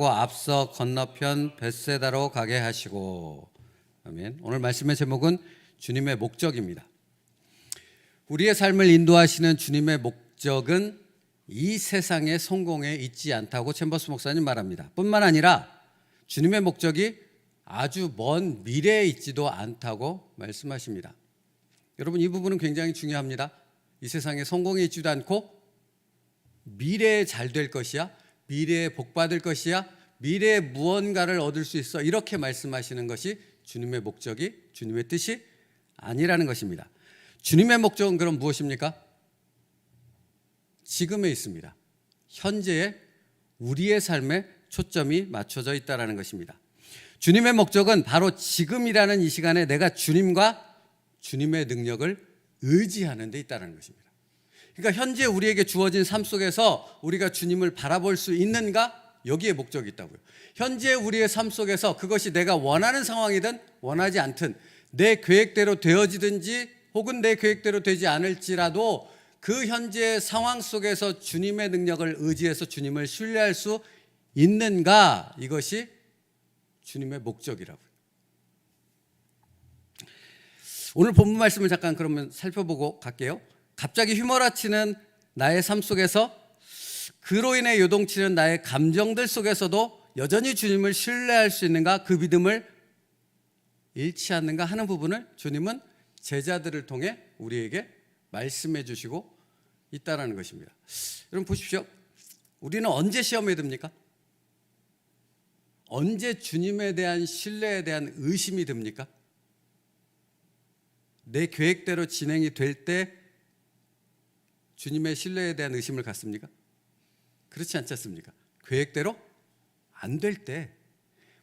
타고 앞서 건너편 벳세다로 가게 하시고. 아멘. 오늘 말씀의 제목은 주님의 목적입니다. 우리의 삶을 인도하시는 주님의 목적은 이 세상의 성공에 있지 않다고 챔버스 목사님 말합니다. 뿐만 아니라 주님의 목적이 아주 먼 미래에 있지도 않다고 말씀하십니다. 여러분, 이 부분은 굉장히 중요합니다. 이 세상에 성공에 있지도 않고 미래에 잘 될 것이야, 미래에 복 받을 것이야, 미래에 무언가를 얻을 수 있어, 이렇게 말씀하시는 것이 주님의 목적이, 주님의 뜻이 아니라는 것입니다. 주님의 목적은 그럼 무엇입니까? 지금에 있습니다. 현재의 우리의 삶에 초점이 맞춰져 있다는 것입니다. 주님의 목적은 바로 지금이라는 이 시간에 내가 주님과 주님의 능력을 의지하는 데 있다는 것입니다. 그러니까 현재 우리에게 주어진 삶 속에서 우리가 주님을 바라볼 수 있는가? 여기에 목적이 있다고요. 현재 우리의 삶 속에서 그것이 내가 원하는 상황이든 원하지 않든 내 계획대로 되어지든지 혹은 내 계획대로 되지 않을지라도 그 현재 상황 속에서 주님의 능력을 의지해서 주님을 신뢰할 수 있는가? 이것이 주님의 목적이라고요. 오늘 본문 말씀을 잠깐 그러면 살펴보고 갈게요. 갑자기 휘몰아치는 나의 삶 속에서 그로 인해 요동치는 나의 감정들 속에서도 여전히 주님을 신뢰할 수 있는가, 그 믿음을 잃지 않는가 하는 부분을 주님은 제자들을 통해 우리에게 말씀해 주시고 있다는 것입니다. 여러분 보십시오. 우리는 언제 시험에 듭니까? 언제 주님에 대한 신뢰에 대한 의심이 듭니까? 내 계획대로 진행이 될 때 주님의 신뢰에 대한 의심을 갖습니까? 그렇지 않지 않습니까? 계획대로 안 될 때,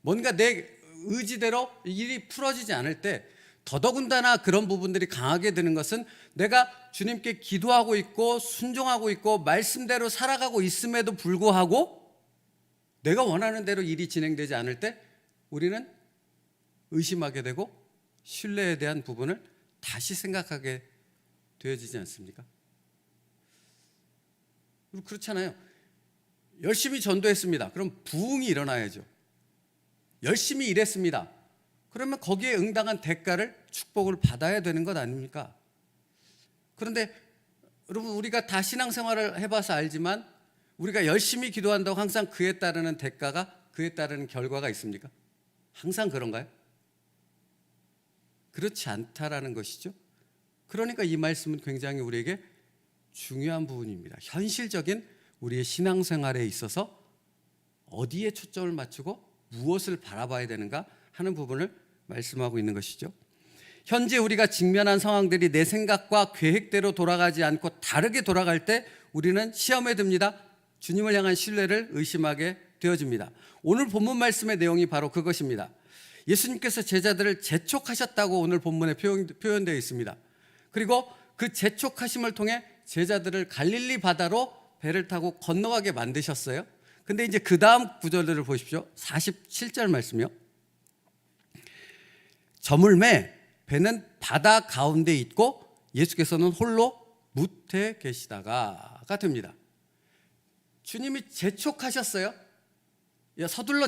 뭔가 내 의지대로 일이 풀어지지 않을 때, 더더군다나 그런 부분들이 강하게 드는 것은 내가 주님께 기도하고 있고 순종하고 있고 말씀대로 살아가고 있음에도 불구하고 내가 원하는 대로 일이 진행되지 않을 때 우리는 의심하게 되고 신뢰에 대한 부분을 다시 생각하게 되어지지 않습니까? 그렇잖아요. 열심히 전도했습니다. 그럼 부흥이 일어나야죠. 열심히 일했습니다. 그러면 거기에 응당한 대가를, 축복을 받아야 되는 것 아닙니까? 그런데 여러분, 우리가 다 신앙생활을 해봐서 알지만 우리가 열심히 기도한다고 항상 그에 따르는 대가가, 그에 따르는 결과가 있습니까? 항상 그런가요? 그렇지 않다라는 것이죠. 그러니까 이 말씀은 굉장히 우리에게 중요한 부분입니다. 현실적인 우리의 신앙생활에 있어서 어디에 초점을 맞추고 무엇을 바라봐야 되는가 하는 부분을 말씀하고 있는 것이죠. 현재 우리가 직면한 상황들이 내 생각과 계획대로 돌아가지 않고 다르게 돌아갈 때 우리는 시험에 듭니다. 주님을 향한 신뢰를 의심하게 되어집니다. 오늘 본문 말씀의 내용이 바로 그것입니다. 예수님께서 제자들을 재촉하셨다고 오늘 본문에 표현되어 있습니다. 그리고 그 재촉하심을 통해 제자들을 갈릴리 바다로 배를 타고 건너가게 만드셨어요. 근데 이제 그 다음 구절들을 보십시오. 47절 말씀이요. 저물매 배는 바다 가운데 있고 예수께서는 홀로 무태 계시다가가 됩니다. 주님이 재촉하셨어요. 야, 서둘러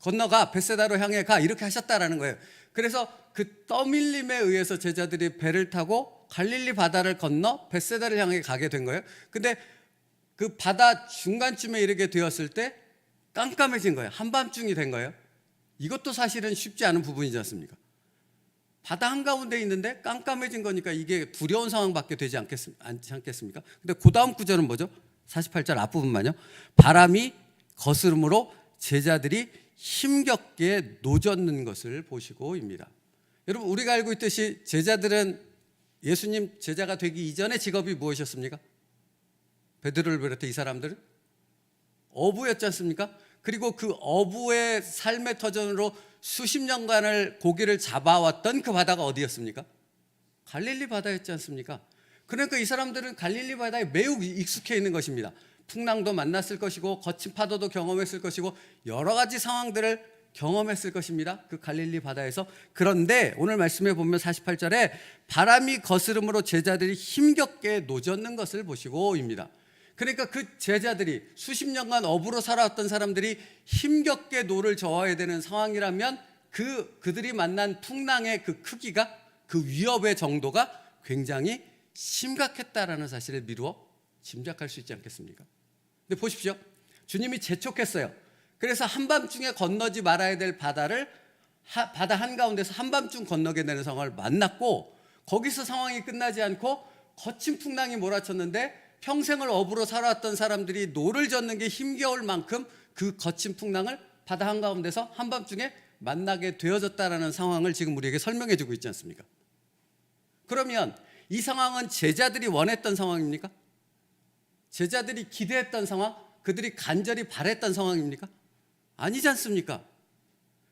건너가, 벳세다로 향해 가, 이렇게 하셨다라는 거예요. 그래서 그 떠밀림에 의해서 제자들이 배를 타고 갈릴리 바다를 건너 벳세다를 향해 가게 된 거예요. 근데 그 바다 중간쯤에 이르게 되었을 때 깜깜해진 거예요. 한밤중이 된 거예요. 이것도 사실은 쉽지 않은 부분이지 않습니까? 바다 한가운데 있는데 깜깜해진 거니까 이게 두려운 상황밖에 되지 않겠습니까? 근데 그 다음 구절은 뭐죠? 48절 앞부분만요. 바람이 거스름으로 제자들이 힘겹게 노젓는 것을 보시고입니다. 여러분, 우리가 알고 있듯이 제자들은 예수님 제자가 되기 이전의 직업이 무엇이었습니까? 베드로를 비롯해 이 사람들은 어부였지 않습니까? 그리고 그 어부의 삶의 터전으로 수십 년간을 고기를 잡아왔던 그 바다가 어디였습니까? 갈릴리 바다였지 않습니까? 그러니까 이 사람들은 갈릴리 바다에 매우 익숙해 있는 것입니다. 풍랑도 만났을 것이고 거친 파도도 경험했을 것이고 여러 가지 상황들을 경험했을 것입니다. 그 갈릴리 바다에서. 그런데 오늘 말씀에 보면 48절에 바람이 거스름으로 제자들이 힘겹게 노젓는 것을 보시고입니다. 그러니까 그 제자들이 수십 년간 어부로 살아왔던 사람들이 힘겹게 노를 저어야 되는 상황이라면 그들이 만난 풍랑의 그 크기가, 그 위협의 정도가 굉장히 심각했다라는 사실을 미루어 짐작할 수 있지 않겠습니까? 근데 보십시오. 주님이 재촉했어요. 그래서 한밤중에 건너지 말아야 될 바다를 바다 한가운데서 한밤중 건너게 되는 상황을 만났고, 거기서 상황이 끝나지 않고 거친 풍랑이 몰아쳤는데 평생을 어부로 살아왔던 사람들이 노를 젓는 게 힘겨울 만큼 그 거친 풍랑을 바다 한가운데서 한밤중에 만나게 되어졌다라는 상황을 지금 우리에게 설명해 주고 있지 않습니까? 그러면 이 상황은 제자들이 원했던 상황입니까? 제자들이 기대했던 상황? 그들이 간절히 바랬던 상황입니까? 아니지 않습니까?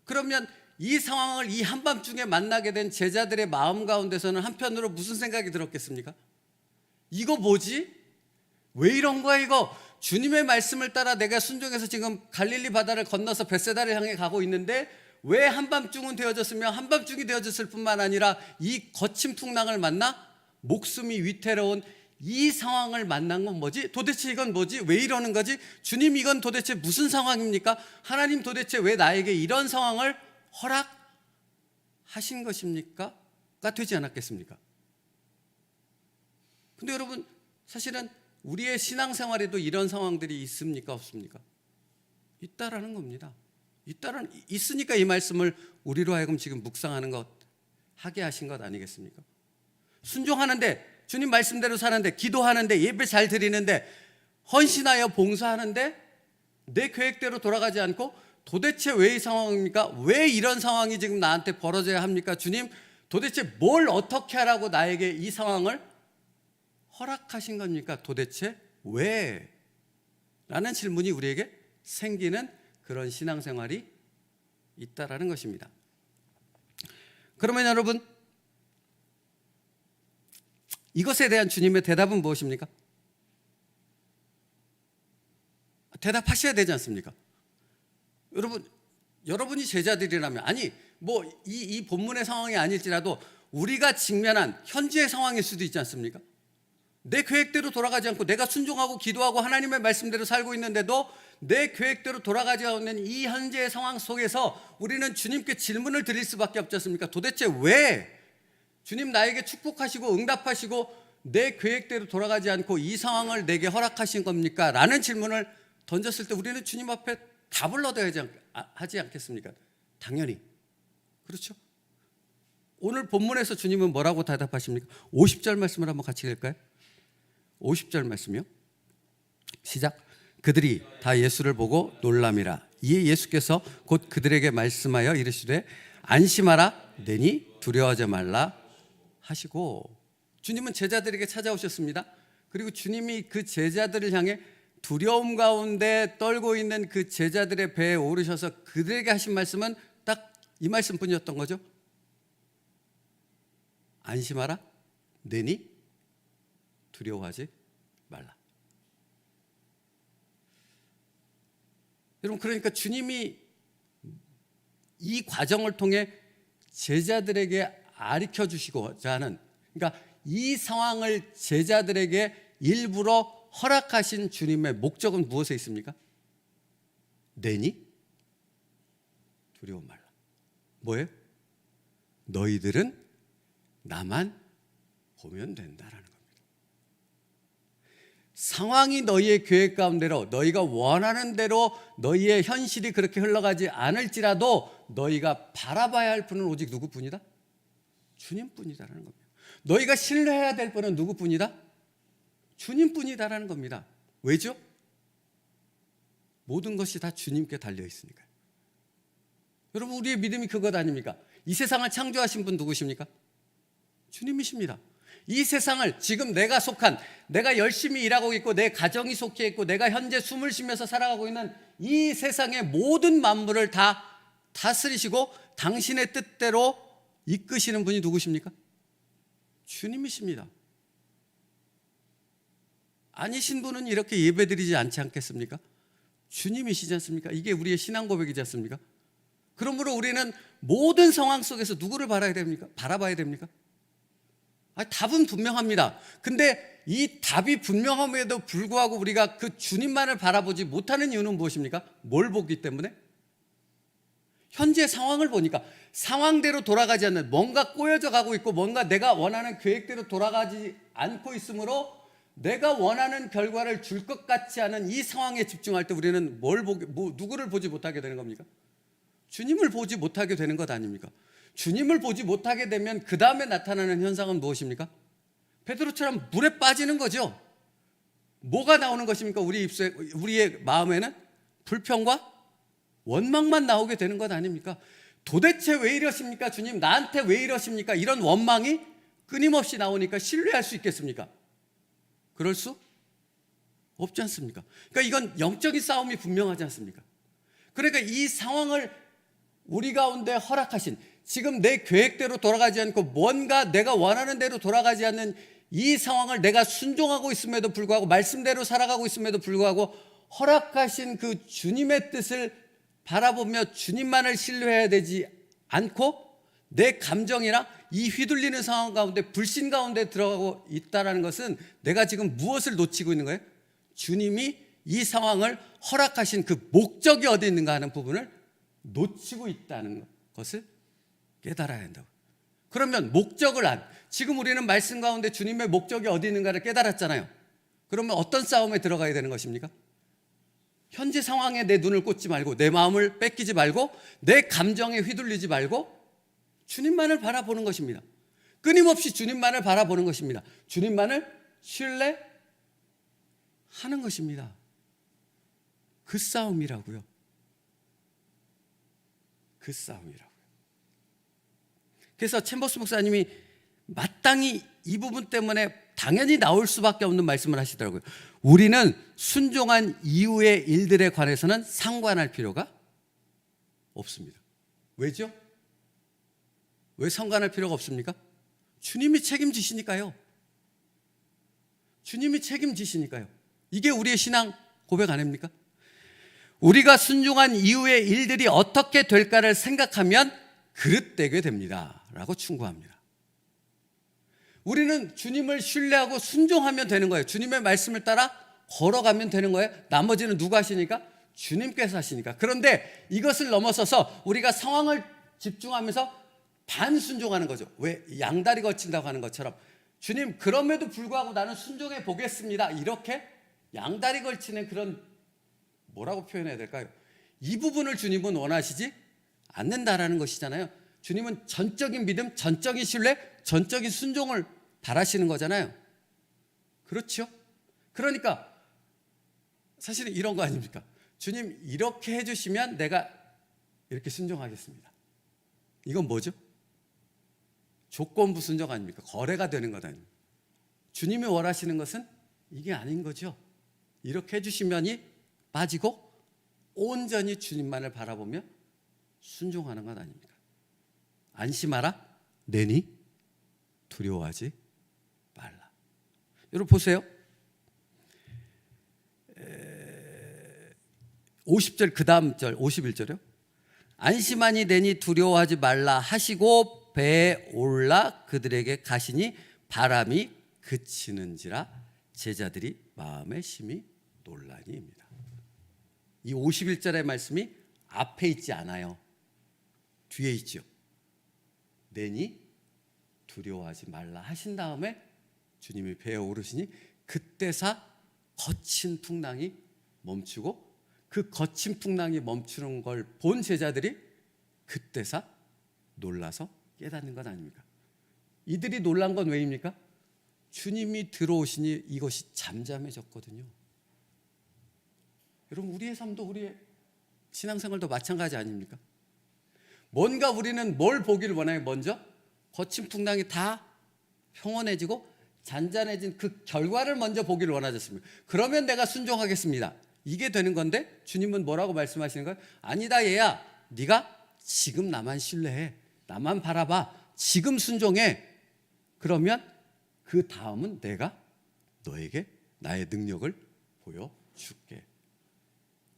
그러면 이 상황을 이 한밤중에 만나게 된 제자들의 마음 가운데서는 한편으로 무슨 생각이 들었겠습니까? 이거 뭐지? 왜 이런 거야 이거? 주님의 말씀을 따라 내가 순종해서 지금 갈릴리 바다를 건너서 벳세다를 향해 가고 있는데 왜 한밤중은 되어졌으며 한밤중이 되어졌을 뿐만 아니라 이 거친 풍랑을 만나 목숨이 위태로운 이 상황을 만난 건 뭐지? 도대체 이건 뭐지? 왜 이러는 거지? 주님, 이건 도대체 무슨 상황입니까? 하나님, 도대체 왜 나에게 이런 상황을 허락하신 것입니까? 가 되지 않았겠습니까? 근데 여러분, 사실은 우리의 신앙생활에도 이런 상황들이 있습니까? 없습니까? 있다라는 겁니다. 있으니까 이 말씀을 우리로 하여금 지금 묵상하는 것, 하게 하신 것 아니겠습니까? 순종하는데, 주님 말씀대로 사는데, 기도하는데, 예배 잘 드리는데, 헌신하여 봉사하는데 내 계획대로 돌아가지 않고 도대체 왜 이 상황입니까? 왜 이런 상황이 지금 나한테 벌어져야 합니까? 주님, 도대체 뭘 어떻게 하라고 나에게 이 상황을 허락하신 겁니까? 도대체 왜? 라는 질문이 우리에게 생기는 그런 신앙생활이 있다라는 것입니다. 그러면 여러분, 이것에 대한 주님의 대답은 무엇입니까? 대답하셔야 되지 않습니까? 여러분이 제자들이라면, 아니 뭐 이 본문의 상황이 아닐지라도 우리가 직면한 현재의 상황일 수도 있지 않습니까? 내 계획대로 돌아가지 않고 내가 순종하고 기도하고 하나님의 말씀대로 살고 있는데도 내 계획대로 돌아가지 않는 이 현재의 상황 속에서 우리는 주님께 질문을 드릴 수밖에 없지 않습니까? 도대체 왜 주님 나에게 축복하시고 응답하시고 내 계획대로 돌아가지 않고 이 상황을 내게 허락하신 겁니까? 라는 질문을 던졌을 때 우리는 주님 앞에 답을 얻어야 하지 않겠습니까? 당연히 그렇죠. 오늘 본문에서 주님은 뭐라고 대답하십니까? 50절 말씀을 한번 같이 읽을까요? 50절 말씀이요. 시작. 그들이 다 예수를 보고 놀람이라. 이에 예수께서 곧 그들에게 말씀하여 이르시되 안심하라, 내니 두려워하지 말라 하시고, 주님은 제자들에게 찾아오셨습니다. 그리고 주님이 그 제자들을 향해 두려움 가운데 떨고 있는 그 제자들의 배에 오르셔서 그들에게 하신 말씀은 딱 이 말씀뿐이었던 거죠. 안심하라, 내니 두려워하지 말라. 여러분, 그러니까 주님이 이 과정을 통해 제자들에게 가르쳐 주시고자 하는, 그러니까 이 상황을 제자들에게 일부러 허락하신 주님의 목적은 무엇에 있습니까? 내니 두려워 말라. 뭐예요? 너희들은 나만 보면 된다라는 겁니다. 상황이 너희의 계획 가운데로, 너희가 원하는 대로 너희의 현실이 그렇게 흘러가지 않을지라도 너희가 바라봐야 할 분은 오직 누구뿐이다? 주님뿐이다라는 겁니다. 너희가 신뢰해야 될 분은 누구뿐이다? 주님뿐이다라는 겁니다. 왜죠? 모든 것이 다 주님께 달려 있으니까요. 여러분, 우리의 믿음이 그것 아닙니까? 이 세상을 창조하신 분 누구십니까? 주님이십니다. 이 세상을 지금 내가 열심히 일하고 있고 내 가정이 속해 있고 내가 현재 숨을 쉬면서 살아가고 있는 이 세상의 모든 만물을 다 다스리시고 당신의 뜻대로 이끄시는 분이 누구십니까? 주님이십니다. 아니신 분은 이렇게 예배드리지 않지 않겠습니까? 주님이시지 않습니까? 이게 우리의 신앙 고백이지 않습니까? 그러므로 우리는 모든 상황 속에서 누구를 바라봐야 됩니까? 답은 분명합니다. 근데 이 답이 분명함에도 불구하고 우리가 그 주님만을 바라보지 못하는 이유는 무엇입니까? 뭘 보기 때문에? 현재 상황을 보니까 상황대로 돌아가지 않는, 뭔가 꼬여져 가고 있고 뭔가 내가 원하는 계획대로 돌아가지 않고 있으므로 내가 원하는 결과를 줄 것 같지 않은 이 상황에 집중할 때 우리는 누구를 보지 못하게 되는 겁니까? 주님을 보지 못하게 되는 것 아닙니까? 주님을 보지 못하게 되면 그 다음에 나타나는 현상은 무엇입니까? 베드로처럼 물에 빠지는 거죠. 뭐가 나오는 것입니까? 우리의 마음에는 불평과 원망만 나오게 되는 것 아닙니까? 도대체 왜 이러십니까? 주님, 나한테 왜 이러십니까? 이런 원망이 끊임없이 나오니까 신뢰할 수 있겠습니까? 그럴 수 없지 않습니까? 그러니까 이건 영적인 싸움이 분명하지 않습니까? 그러니까 이 상황을 우리 가운데 허락하신, 지금 내 계획대로 돌아가지 않고 뭔가 내가 원하는 대로 돌아가지 않는 이 상황을 내가 순종하고 있음에도 불구하고, 말씀대로 살아가고 있음에도 불구하고 허락하신 그 주님의 뜻을 바라보며 주님만을 신뢰해야 되지 않고 내 감정이나 이 휘둘리는 상황 가운데, 불신 가운데 들어가고 있다는 것은 내가 지금 무엇을 놓치고 있는 거예요? 주님이 이 상황을 허락하신 그 목적이 어디 있는가 하는 부분을 놓치고 있다는 것을 깨달아야 한다고. 그러면 지금 우리는 말씀 가운데 주님의 목적이 어디 있는가를 깨달았잖아요. 그러면 어떤 싸움에 들어가야 되는 것입니까? 현재 상황에 내 눈을 꽂지 말고, 내 마음을 뺏기지 말고, 내 감정에 휘둘리지 말고 주님만을 바라보는 것입니다. 끊임없이 주님만을 바라보는 것입니다. 주님만을 신뢰하는 것입니다. 그 싸움이라고요. 그 싸움이라고요. 그래서 챔버스 목사님이 마땅히 이 부분 때문에 당연히 나올 수밖에 없는 말씀을 하시더라고요. 우리는 순종한 이후의 일들에 관해서는 상관할 필요가 없습니다. 왜죠? 왜 상관할 필요가 없습니까? 주님이 책임지시니까요. 주님이 책임지시니까요. 이게 우리의 신앙 고백 아닙니까? 우리가 순종한 이후의 일들이 어떻게 될까를 생각하면 그릇되게 됩니다 라고 충고합니다. 우리는 주님을 신뢰하고 순종하면 되는 거예요. 주님의 말씀을 따라 걸어가면 되는 거예요. 나머지는 누가 하시니까? 주님께서 하시니까. 그런데 이것을 넘어서서 우리가 상황을 집중하면서 반순종하는 거죠. 왜? 양다리 걸친다고 하는 것처럼, 주님, 그럼에도 불구하고 나는 순종해 보겠습니다, 이렇게 양다리 걸치는 그런, 뭐라고 표현해야 될까요? 이 부분을 주님은 원하시지 않는다라는 것이잖아요. 주님은 전적인 믿음, 전적인 신뢰, 전적인 순종을 바라시는 거잖아요. 그렇죠? 그러니까 사실은 이런 거 아닙니까? 주님, 이렇게 해주시면 내가 이렇게 순종하겠습니다. 이건 뭐죠? 조건부 순종 아닙니까? 거래가 되는 것 아닙니까? 주님이 원하시는 것은 이게 아닌 거죠. 이렇게 해주시면이 빠지고 온전히 주님만을 바라보며 순종하는 것 아닙니까? 안심하라, 내니 두려워하지 말라. 여러분 보세요. 50절 그 다음 절 51절이요. 안심하니 내니 두려워하지 말라 하시고 배에 올라 그들에게 가시니 바람이 그치는지라 제자들이 마음에 심히 놀라니입니다. 이 51절의 말씀이 앞에 있지 않아요. 뒤에 있죠. 내니 두려워하지 말라 하신 다음에 주님이 배에 오르시니 그때사 거친 풍랑이 멈추고, 그 거친 풍랑이 멈추는 걸 본 제자들이 그때사 놀라서 깨닫는 것 아닙니까? 이들이 놀란 건 왜입니까? 주님이 들어오시니 이것이 잠잠해졌거든요. 여러분, 우리의 삶도, 우리의 신앙생활도 마찬가지 아닙니까? 뭔가 우리는 뭘 보기를 원해요? 먼저 거친 풍랑이 다 평온해지고 잔잔해진 그 결과를 먼저 보기를 원하셨습니다. 그러면 내가 순종하겠습니다, 이게 되는 건데, 주님은 뭐라고 말씀하시는 거예요? 아니다 얘야, 네가 지금 나만 신뢰해, 나만 바라봐, 지금 순종해. 그러면 그 다음은 내가 너에게 나의 능력을 보여줄게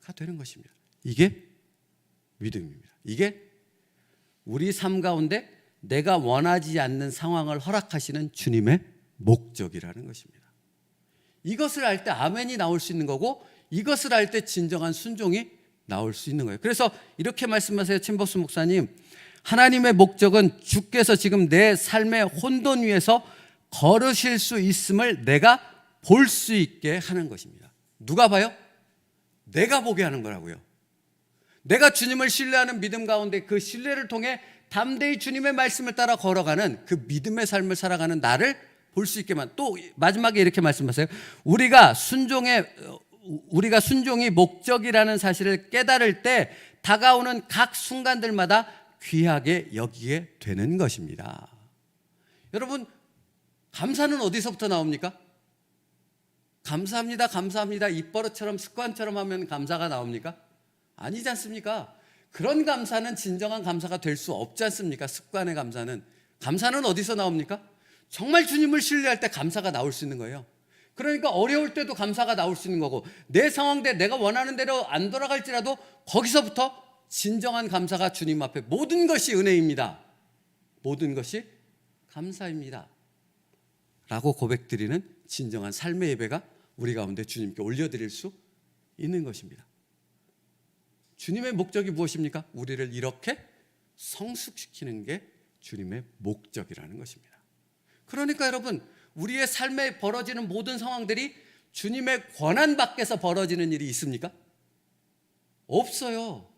가 되는 것입니다. 이게 믿음입니다. 이게 우리 삶 가운데 내가 원하지 않는 상황을 허락하시는 주님의 목적이라는 것입니다. 이것을 알 때 아멘이 나올 수 있는 거고, 이것을 알 때 진정한 순종이 나올 수 있는 거예요. 그래서 이렇게 말씀하세요, 침버스 목사님. 하나님의 목적은 주께서 지금 내 삶의 혼돈 위에서 걸으실 수 있음을 내가 볼 수 있게 하는 것입니다. 누가 봐요? 내가 보게 하는 거라고요. 내가 주님을 신뢰하는 믿음 가운데 그 신뢰를 통해 담대히 주님의 말씀을 따라 걸어가는 그 믿음의 삶을 살아가는 나를 볼 수 있게만. 또 마지막에 이렇게 말씀하세요. 우리가 순종이 목적이라는 사실을 깨달을 때 다가오는 각 순간들마다 귀하게 여기게 되는 것입니다. 여러분, 감사는 어디서부터 나옵니까? 감사합니다, 감사합니다. 입버릇처럼 습관처럼 하면 감사가 나옵니까? 아니지 않습니까? 그런 감사는 진정한 감사가 될 수 없지 않습니까? 습관의 감사는. 감사는 어디서 나옵니까? 정말 주님을 신뢰할 때 감사가 나올 수 있는 거예요. 그러니까 어려울 때도 감사가 나올 수 있는 거고, 내 상황대 내가 원하는 대로 안 돌아갈지라도 거기서부터 진정한 감사가 주님 앞에, 모든 것이 은혜입니다, 모든 것이 감사입니다 라고 고백드리는 진정한 삶의 예배가 우리 가운데 주님께 올려드릴 수 있는 것입니다. 주님의 목적이 무엇입니까? 우리를 이렇게 성숙시키는 게 주님의 목적이라는 것입니다. 그러니까 여러분, 우리의 삶에 벌어지는 모든 상황들이 주님의 권한 밖에서 벌어지는 일이 있습니까? 없어요.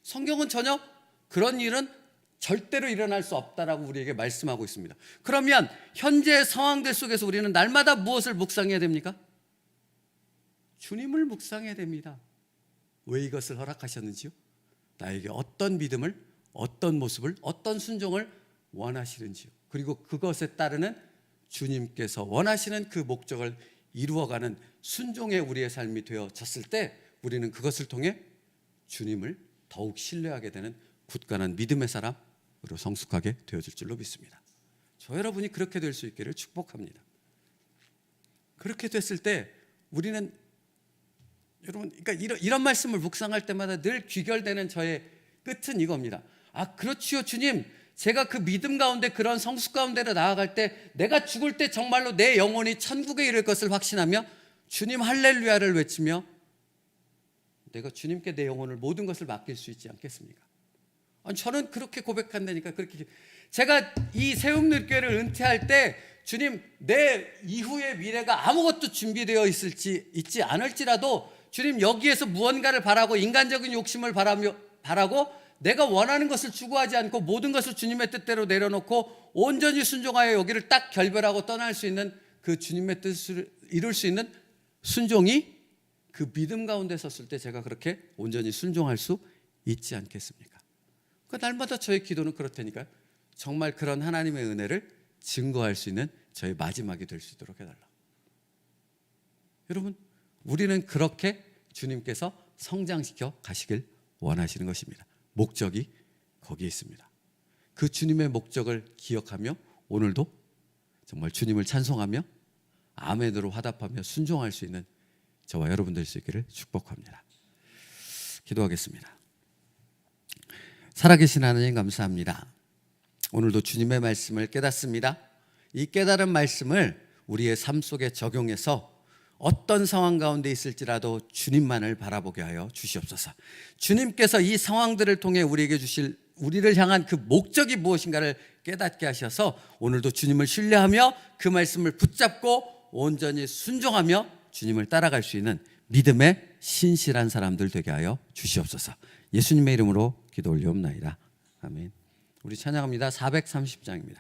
성경은 전혀 그런 일은 절대로 일어날 수 없다라고 우리에게 말씀하고 있습니다. 그러면 현재의 상황들 속에서 우리는 날마다 무엇을 묵상해야 됩니까? 주님을 묵상해야 됩니다. 왜 이것을 허락하셨는지요? 나에게 어떤 믿음을, 어떤 모습을, 어떤 순종을 원하시는지요? 그리고 그것에 따르는 주님께서 원하시는 그 목적을 이루어가는 순종의 우리의 삶이 되어졌을 때 우리는 그것을 통해 주님을 더욱 신뢰하게 되는 굳건한 믿음의 사람으로 성숙하게 되어질 줄로 믿습니다. 저 여러분이 그렇게 될 수 있기를 축복합니다. 그렇게 됐을 때 우리는, 여러분, 그러니까 이런 말씀을 묵상할 때마다 늘 귀결되는 저의 끝은 이겁니다. 아, 그렇지요, 주님. 제가 그 믿음 가운데, 그런 성숙 가운데로 나아갈 때, 내가 죽을 때 정말로 내 영혼이 천국에 이를 것을 확신하며 주님 할렐루야를 외치며 내가 주님께 내 영혼을, 모든 것을 맡길 수 있지 않겠습니까? 아니, 저는 그렇게 고백한다니까. 그렇게 제가 이 세움늘교회를 은퇴할 때, 주님, 내 이후의 미래가 아무것도 준비되어 있지 않을지라도 주님, 여기에서 무언가를 바라고 인간적인 욕심을 바라고 내가 원하는 것을 추구하지 않고 모든 것을 주님의 뜻대로 내려놓고 온전히 순종하여 여기를 딱 결별하고 떠날 수 있는 그 주님의 뜻을 이룰 수 있는 순종이, 그 믿음 가운데 섰을 때 제가 그렇게 온전히 순종할 수 있지 않겠습니까? 그러니까 날마다 저의 기도는 그렇다니까요. 정말 그런 하나님의 은혜를 증거할 수 있는 저의 마지막이 될 수 있도록 해달라. 여러분, 우리는 그렇게 주님께서 성장시켜 가시길 원하시는 것입니다. 목적이 거기에 있습니다. 그 주님의 목적을 기억하며 오늘도 정말 주님을 찬송하며 아멘으로 화답하며 순종할 수 있는 저와 여러분 될 수 있기를 축복합니다. 기도하겠습니다. 살아계신 하나님, 감사합니다. 오늘도 주님의 말씀을 깨닫습니다. 이 깨달은 말씀을 우리의 삶 속에 적용해서 어떤 상황 가운데 있을지라도 주님만을 바라보게 하여 주시옵소서. 주님께서 이 상황들을 통해 우리에게 주실, 우리를 향한 그 목적이 무엇인가를 깨닫게 하셔서 오늘도 주님을 신뢰하며 그 말씀을 붙잡고 온전히 순종하며 주님을 따라갈 수 있는 믿음의 신실한 사람들 되게 하여 주시옵소서. 예수님의 이름으로 기도 올리옵나이다. 아멘. 우리 찬양합니다. 430장입니다.